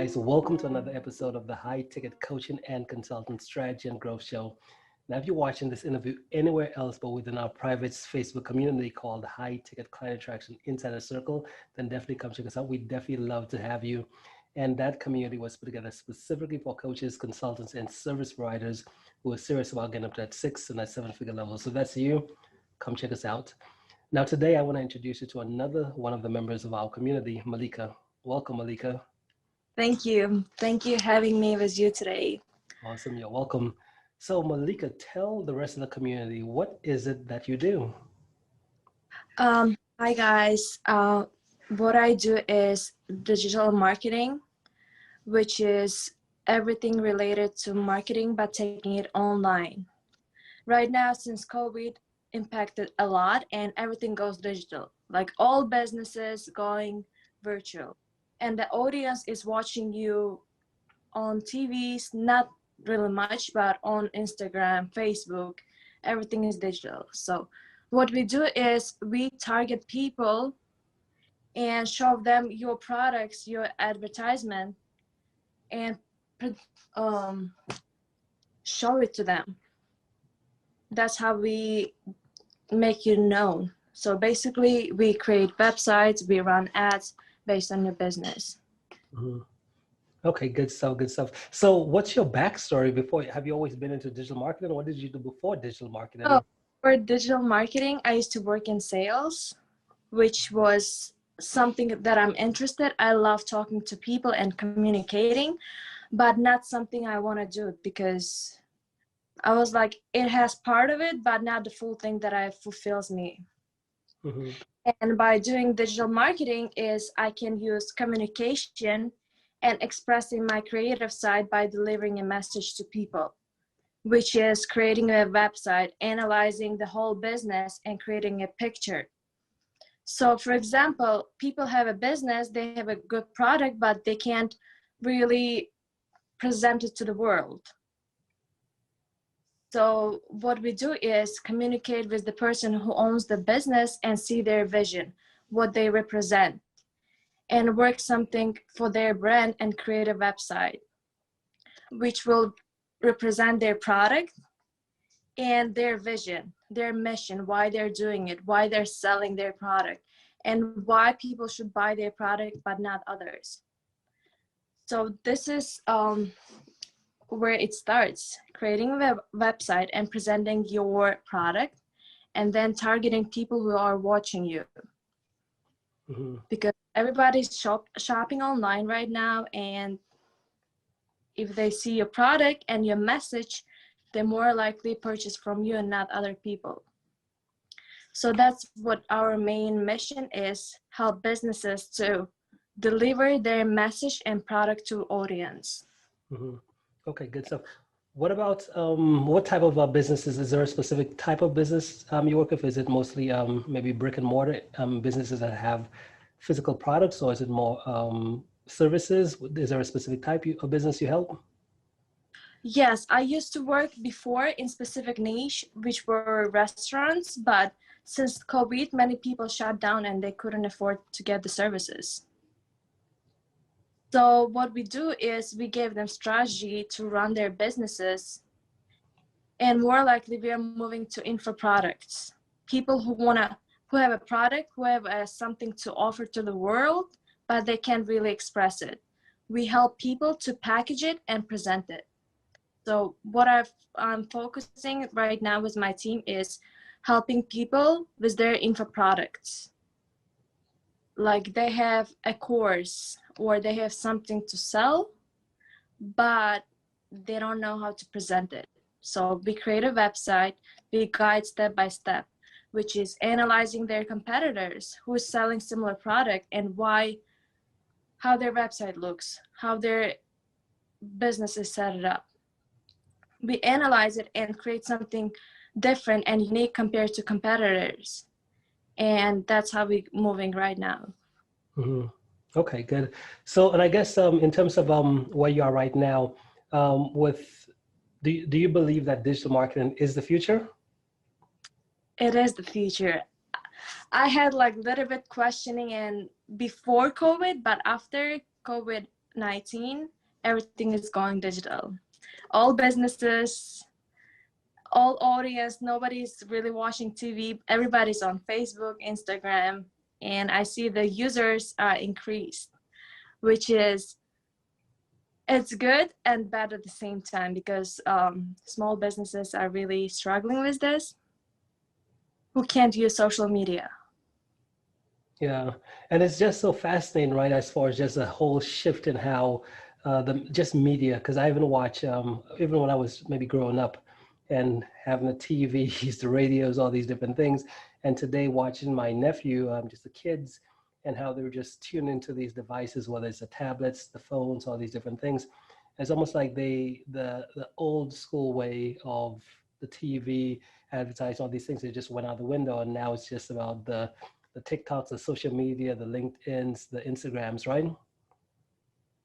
guys. Welcome to another episode of the High Ticket Coaching and Consultant Strategy and Growth Show. Now, if you're watching this interview anywhere else but within our private Facebook community called High Ticket Client Attraction Insider Circle, then definitely come check us out. We definitely love to have you. And that community was put together specifically for coaches, consultants, and service providers who are serious about getting up to that 6 and that 7-figure level. So that's you. Come check us out. Now, today I want to introduce you to another one of the members of our community, Malika. Welcome, Malika. Thank you. Thank you having me with you today. Awesome. You're welcome. So, Malika, tell the rest of the community, what is it that you do? Hi, guys. What I do is digital marketing, which is everything related to marketing, but taking it online. Right now, since COVID impacted a lot and everything goes digital, like all businesses going virtual. And the audience is watching you on TVs, not really much, but on Instagram, Facebook, everything is digital. So what we do is we target people and show them your products, your advertisement, and show it to them. That's how we make you known. So basically, we create websites, we run ads based on your business. Mm-hmm. Okay, good stuff, good stuff. So what's your backstory before? Have you always been into digital marketing? What did you do before digital marketing? Oh, for digital marketing, I used to work in sales, which was something that I'm interested. I love talking to people and communicating, but not something I want to do because I was like, it has part of it, but not the full thing that fulfills me. Mm-hmm. And by doing digital marketing is I can use communication and expressing my creative side by delivering a message to people, which is creating a website, analyzing the whole business and creating a picture. So for example, people have a business, they have a good product, but they can't really present it to the world. So what we do is communicate with the person who owns the business and see their vision, what they represent, and work something for their brand and create a website, which will represent their product and their vision, their mission, why they're doing it, why they're selling their product, and why people should buy their product but not others. So this is where it starts, creating a website and presenting your product and then targeting people who are watching you. Mm-hmm. Because everybody's shopping online right now, and if they see your product and your message, they're more likely purchase from you and not other people. So that's what our main mission is, help businesses to deliver their message and product to audience. Mm-hmm. Okay, good stuff. What about what type of businesses? Is there a specific type of business you work with? Is it mostly maybe brick and mortar businesses that have physical products, or is it more services? Is there a specific type of business you help? Yes, I used to work before in specific niche, which were restaurants, but since COVID, many people shut down and they couldn't afford to get the services. So what we do is we gave them strategy to run their businesses, and more likely we are moving to info products. People who have a product, who have something to offer to the world, but they can't really express it. We help people to package it and present it. So what I'm focusing right now with my team is helping people with their info products. Like they have a course or they have something to sell, but they don't know how to present it. So we create a website, we guide step by step, which is analyzing their competitors who is selling similar product and how their website looks, how their business is set up. We analyze it and create something different and unique compared to competitors. And that's how we're moving right now. Mm-hmm. Okay, good. So, and I guess in terms of where you are right now, do you believe that digital marketing is the future? It is the future. I had like a little bit questioning before COVID, but after COVID, 19, everything is going digital. All businesses, all audience, nobody's really watching TV. Everybody's on Facebook, Instagram, and I see the users are increased, which is, it's good and bad at the same time, because small businesses are really struggling with this, who can't use social media. Yeah, and it's just so fascinating, right? As far as just a whole shift in how the just media, because I even watch even when I was maybe growing up and having the TVs, the radios, all these different things, and today watching my nephew, just the kids, and how they were just tuned into these devices, whether it's the tablets, the phones, all these different things. It's almost like the old school way of the TV advertising, all these things, they just went out the window, and now it's just about the TikToks, the social media, the LinkedIn's, the Instagrams, right?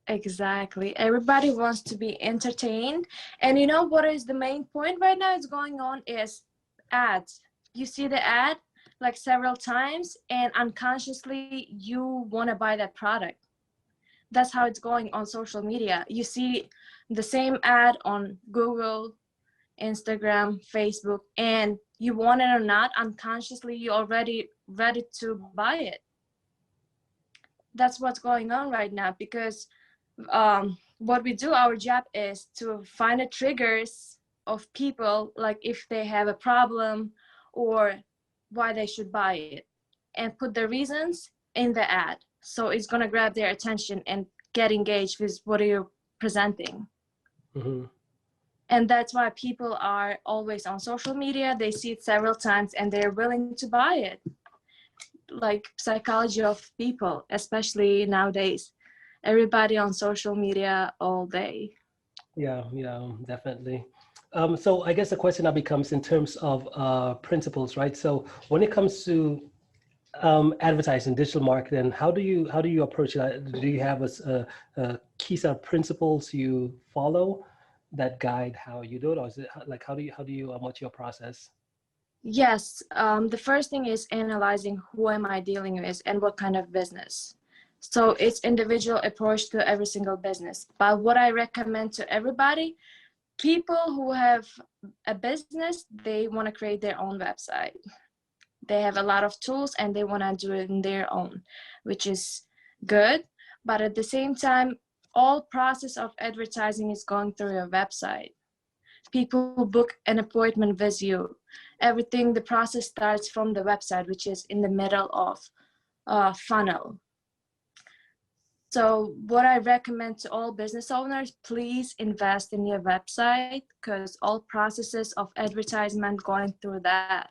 Exactly. Everybody wants to be entertained. And you know what is the main point right now is going on is ads. You see the ad like several times and unconsciously you want to buy that product. That's how it's going on social media. You see the same ad on Google, Instagram, Facebook, and you want it or not, unconsciously you're already ready to buy it. That's what's going on right now, because what we do, our job is to find the triggers of people, like if they have a problem or why they should buy it, and put the reasons in the ad. So it's going to grab their attention and get engaged with what you're presenting. Mm-hmm. And that's why people are always on social media. They see it several times and they're willing to buy it. Like psychology of people, especially nowadays. Everybody on social media all day. Yeah, yeah, definitely. So I guess the question now becomes in terms of principles, right? So when it comes to advertising, digital marketing, how do you approach it? Do you have a key set of principles you follow that guide how you do it, or is it like how do you what's your process? Yes, the first thing is analyzing who am I dealing with and what kind of business. So it's individual approach to every single business. But what I recommend to everybody, people who have a business, they want to create their own website. They have a lot of tools and they want to do it in their own, which is good. But at the same time, all process of advertising is going through your website. People book an appointment with you. Everything, the process starts from the website, which is in the middle of funnel. So what I recommend to all business owners, please invest in your website, because all processes of advertisement going through that.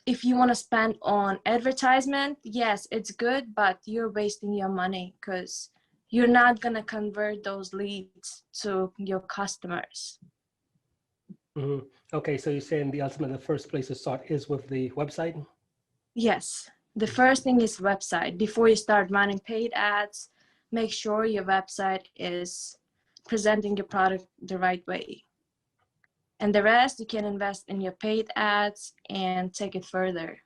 If you want to spend on advertisement, yes, it's good, but you're wasting your money, because you're not going to convert those leads to your customers. Mm-hmm. Okay, so you're saying the first place to start is with the website? Yes, the first thing is website. Before you start running paid ads, make sure your website is presenting your product the right way. And the rest you can invest in your paid ads and take it further.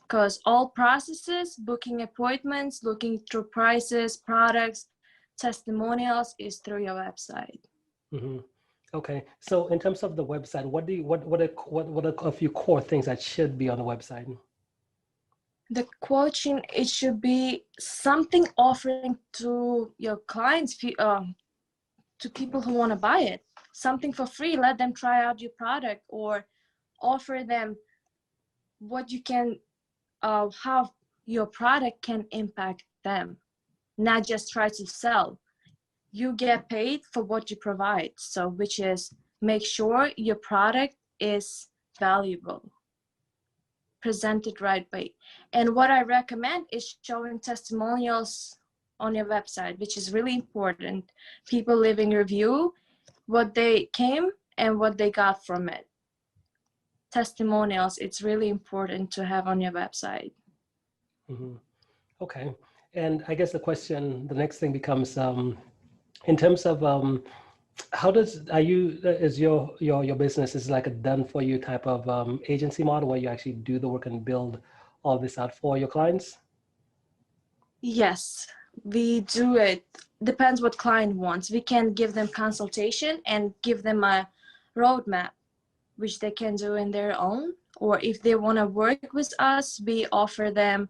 Because all processes, booking appointments, looking through prices, products, testimonials is through your website. Mm-hmm. Okay, so in terms of the website, what are a few core things that should be on the website? The coaching, it should be something offering to your clients, to people who want to buy it, something for free. Let them try out your product, or offer them what you can, how your product can impact them, not just try to sell. You get paid for what you provide, so which is make sure your product is valuable, presented right way. And what I recommend is showing testimonials on your website, which is really important. People leaving review, what they came and what they got from it. Testimonials, it's really important to have on your website. Mm-hmm. Okay, and I guess the next thing becomes in terms of how is your business is like a done for you type of agency model where you actually do the work and build all this out for your clients? Yes, We do it, depends what client wants. We can give them consultation and give them a roadmap, which they can do in their own. Or if they want to work with us, we offer them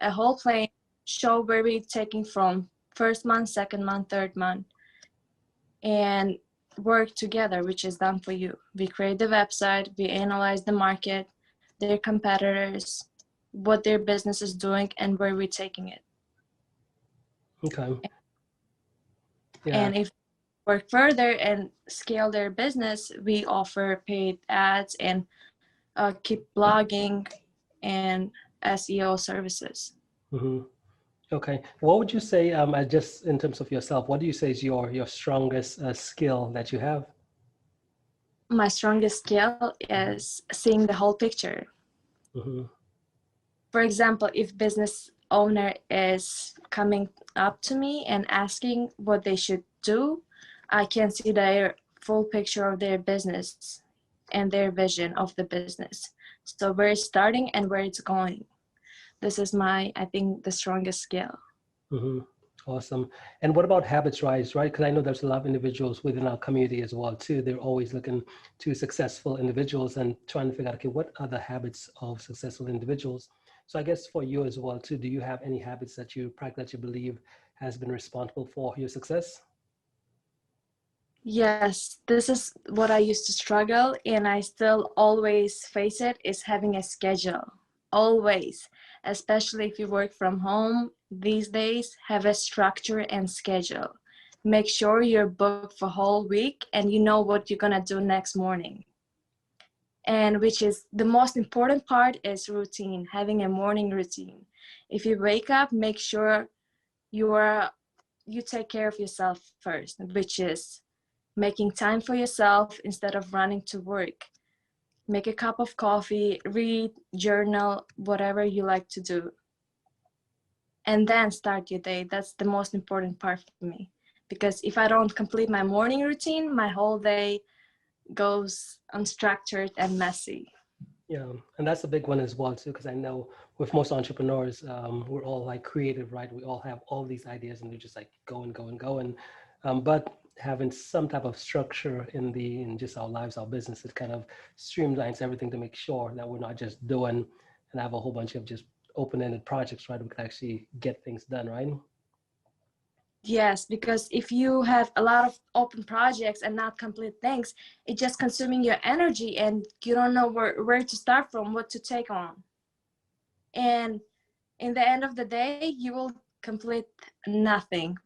a whole plan, show where we're taking from first month, second month, third month, and work together, which is done for you. We create the website, we analyze the market, their competitors, what their business is doing, and where we're taking it. Okay. Yeah. And if they work further and scale their business, we offer paid ads and keep blogging and SEO services. Mm-hmm. Okay. What would you say, just in terms of yourself, what do you say is your strongest skill that you have? My strongest skill is seeing the whole picture. Mm-hmm. For example, if business owner is coming up to me and asking what they should do, I can see their full picture of their business and their vision of the business. So where it's starting and where it's going. This is I think, the strongest skill. Mm-hmm. Awesome. And what about habits rise, right? Because I know there's a lot of individuals within our community as well, too. They're always looking to successful individuals and trying to figure out, okay, what are the habits of successful individuals? So I guess for you as well, too, do you have any habits that you practice that you believe has been responsible for your success? Yes, this is what I used to struggle, and I still always face it, is having a schedule. Always, especially if you work from home these days, have a structure and schedule. Make sure you're booked for whole week and you know what you're gonna do next morning. And which is the most important part is routine, having a morning routine. If you wake up, make sure you take care of yourself first, which is making time for yourself instead of running to work. Make a cup of coffee, read, journal, whatever you like to do. And then start your day. That's the most important part for me. Because if I don't complete my morning routine, my whole day goes unstructured and messy. Yeah, and that's a big one as well too, because I know with most entrepreneurs, we're all like creative, right? We all have all these ideas, and they're just like going, going, going. But having some type of structure in just our lives, our business, it kind of streamlines everything to make sure that we're not just doing and have a whole bunch of just open-ended projects, right? We can actually get things done, right? Yes, because if you have a lot of open projects and not complete things, it's just consuming your energy and you don't know where to start from, what to take on. And in the end of the day, you will complete nothing,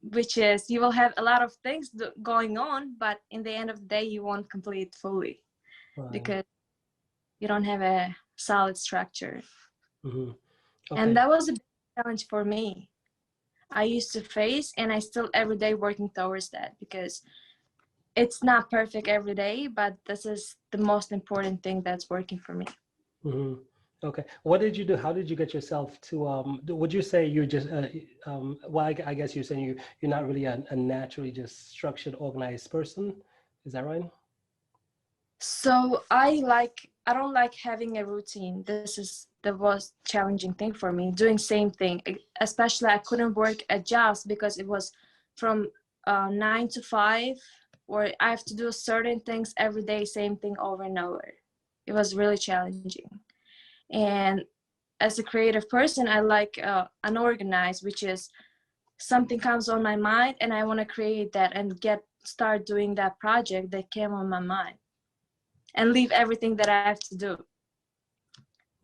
which is you will have a lot of things going on, but in the end of the day, you won't complete fully Right. because you don't have a solid structure. Mm-hmm. Okay. And that was a big challenge for me. I used to face, and I still every day working towards that, because it's not perfect every day, but this is the most important thing that's working for me. Mm-hmm. Okay. What did you do? How did you get yourself to, would you say you're just, well, I guess you're saying you're not really a naturally just structured, organized person. Is that right? So I don't like having a routine. This is the most challenging thing for me, doing same thing. Especially I couldn't work at jobs because it was from 9 to 5, or I have to do certain things every day, same thing over and over. It was really challenging. And as a creative person, I like unorganized, which is something comes on my mind and I want to create that and start doing that project that came on my mind, and leave everything that I have to do.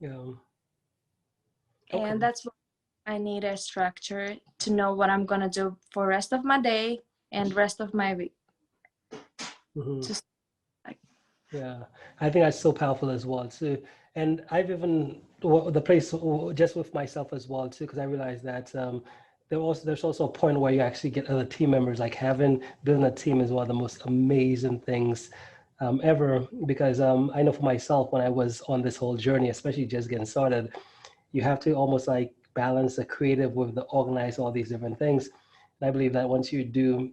Yeah. And Okay. that's what I need, a structure to know what I'm gonna do for rest of my day and rest of my week. Mm-hmm. Just like, Yeah, I think that's so powerful as well too. And I've even the place just with myself as well too, because I realized that there's also a point where you actually get other team members. Like having building a team is one of the most amazing things ever. Because I know for myself when I was on this whole journey, especially just getting started, you have to almost like balance the creative with the organize all these different things. And I believe that once you do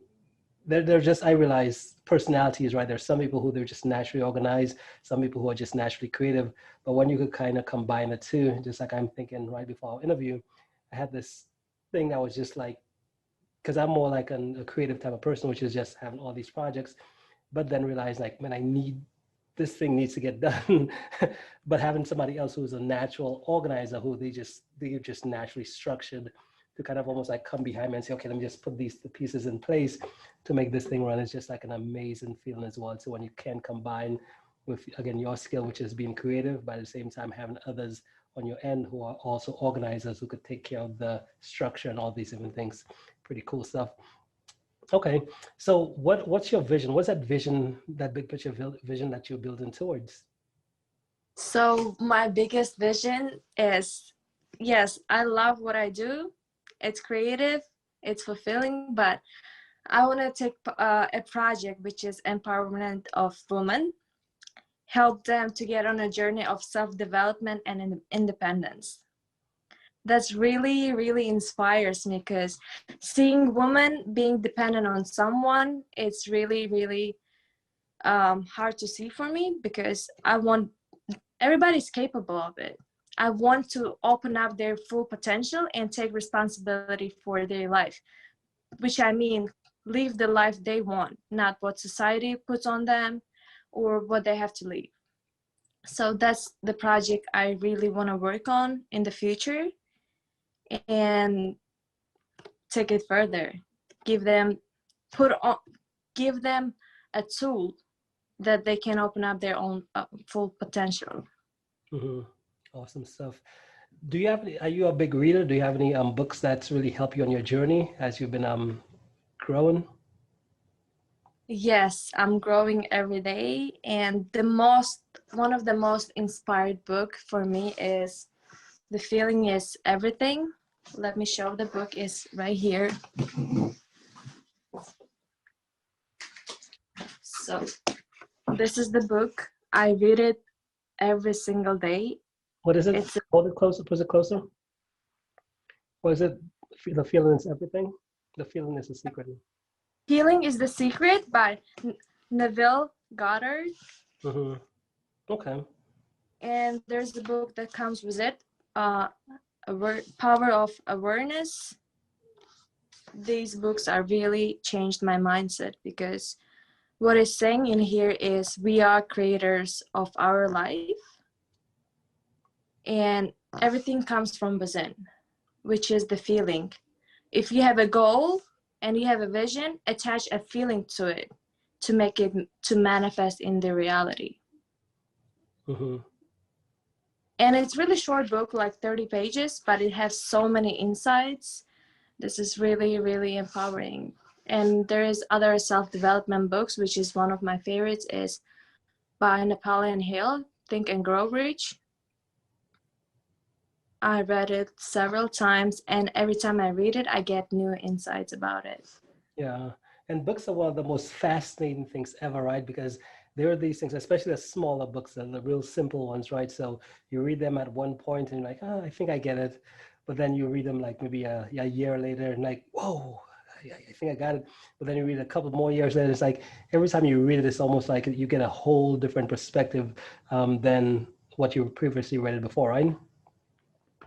they're just I realize personalities, right? There's some people who they're just naturally organized, some people who are just naturally creative. But when you could kind of combine the two, just like I'm thinking right before our interview, I had this thing that was just like, because I'm more like a creative type of person, which is just having all these projects, but then realize like, man, this thing needs to get done. But having somebody else who's a natural organizer, who they're just naturally structured to kind of almost like come behind me and say, okay, let me just put the pieces in place to make this thing run. It's just like an amazing feeling as well. So when you can combine with, again, your skill, which is being creative, but at the same time having others on your end who are also organizers who could take care of the structure and all these different things. Pretty cool stuff. Okay, so what's your vision? What's that vision, that big picture vision that you're building towards? So my biggest vision is, yes, I love what I do. It's creative, it's fulfilling, but I want to take a project which is empowerment of women, help them to get on a journey of self-development and independence. That's really, really inspires me, because seeing women being dependent on someone, it's really, really hard to see for me, because everybody's capable of it. I want to open up their full potential and take responsibility for their life, which I mean, live the life they want, not what society puts on them or what they have to live. So that's the project I really want to work on in the future, and take it further. Give them give them a tool that they can open up their own full potential. Mm-hmm. Awesome stuff. Are you a big reader? Do you have any books that really help you on your journey as you've been growing? Yes, I'm growing every day, and one of the most inspired book for me is The Feeling is Everything. Let me show. The book is right here. So this is the book. I read it every single day. What is it? Hold it closer. Put it closer. What is it? The Feeling is Everything. The Feeling is the Secret. Healing is the Secret by Neville Goddard. Mm-hmm. Okay. And there's a book that comes with it, Power of Awareness. These books are really changed my mindset, because what it's saying in here is we are creators of our life, and everything comes from within, which is the feeling. If you have a goal and you have a vision, attach a feeling to it to make it to manifest in the reality. Mm-hmm. And it's really short book, like 30 pages, but it has so many insights. This is really, really empowering. And there is other self-development books, which is one of my favorites, is by Napoleon Hill, Think and Grow Rich. I read it several times, and every time I read it, I get new insights about it. Yeah. And books are one of the most fascinating things ever, right? Because there are these things, especially the smaller books, the real simple ones, right? So you read them at one point and you're like, oh, I think I get it. But then you read them like maybe a year later and like, whoa, I think I got it. But then you read a couple more years later, it's like every time you read it, it's almost like you get a whole different perspective than what you previously read it before, right?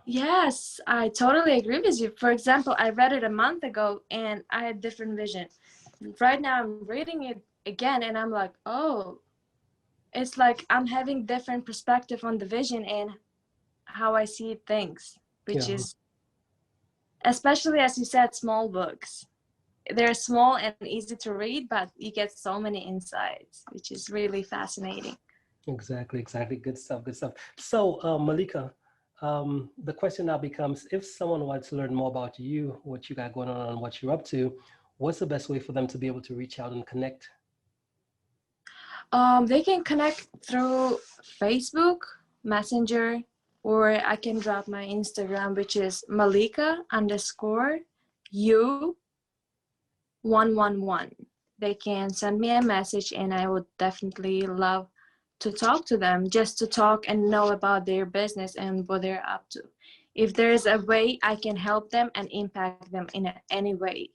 Yes, I totally agree with you. For example, I read it a month ago and I had different vision. Right now I'm reading it again and I'm like, oh, it's like I'm having different perspective on the vision and how I see things, which Yeah. is, especially as you said, small books. They're small and easy to read, but you get so many insights, which is really fascinating. Exactly. Good stuff. So, Malika, the question now becomes, if someone wants to learn more about you, what you got going on, and what you're up to, what's the best way for them to be able to reach out and connect? They can connect through Facebook, Messenger, or I can drop my Instagram, which is Malika_U111. They can send me a message and I would definitely love to talk to them, just to talk and know about their business and what they're up to. If there's a way I can help them and impact them in any way.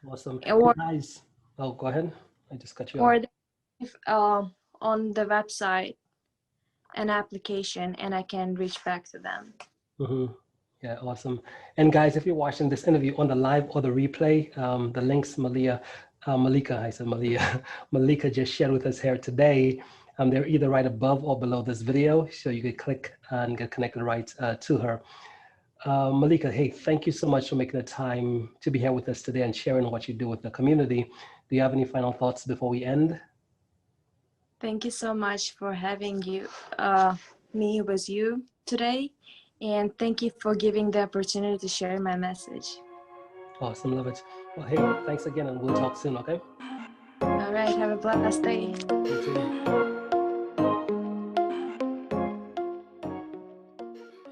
Awesome. Or, Guys, oh, go ahead. I just cut you off. or if, on the website, an application, and I can reach back to them. Mm-hmm. Yeah, awesome. And guys, if you're watching this interview on the live or the replay, the links Malika, I said Malia, Malika just shared with us here today, they're either right above or below this video, so you could click and get connected right to her. Malika, hey, thank you so much for making the time to be here with us today and sharing what you do with the community. Do you have any final thoughts before we end? Thank you so much for having me with you today. And thank you for giving the opportunity to share my message. Awesome, love it. Well, hey, thanks again, and we'll talk soon, okay? All right, have a blessed day. You too.